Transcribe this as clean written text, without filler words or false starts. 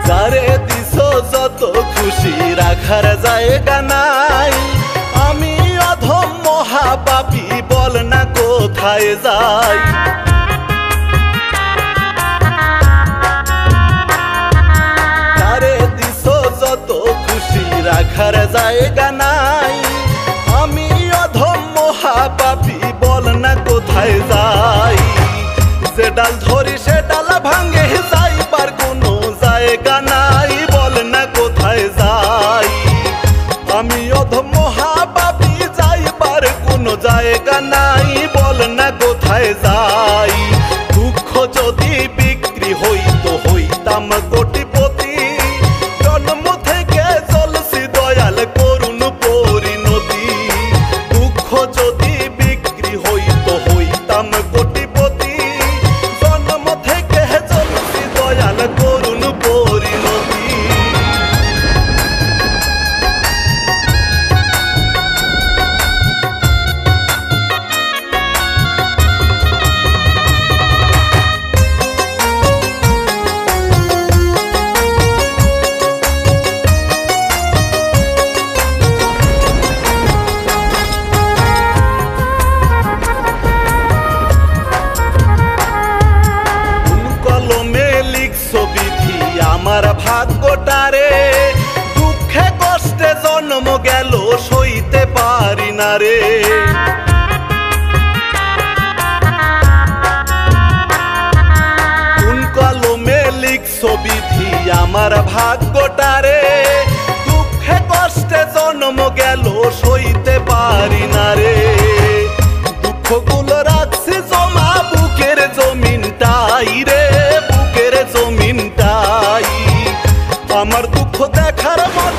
যারে দিছো যত খুশি রাখার জায়গা নাই। আমি অধম মহাপাপী, বল না কোথায় যাই। যারে দিছো যত খুশি রাখার জায়গা নাই। আমি অধম মহাপাপী, বল না কোথায় যাই। যে ডাল ধরি সে ডাল ভাঙে, যাইবার কোনো জায়গা নাই। বল না কোথায় যাই। আমি অধম মহাপাপী, যাইবার কোনো জায়গা নাই। বল না কোথায় যাই। দুঃখ যদি বিক্রি হইতো হইতাম কোটিপতি। জন্ম থেকে চলছি দয়াল করুণ পরিণতি। দুঃখ যদি বিক্রি হইতো হইতাম কোটিপতি। জন্ম থেকে চলছি দয়াল করুণ পরিণতি। বিধি আমার ভাগ্যটারে, দুঃখে কষ্টে জন্ম গেল সইতে পারি না রে। কোন কলমে লিখছো বিধি আমার ভাগ্যটারে, দুঃখে কষ্টে জন্ম গেল সইতে পারি না রে। দুঃখগুলো রাখছি জমা বুকের জমিনটাই রে, বুকের জমিনটাই। আমার দুঃখ দেখার মতো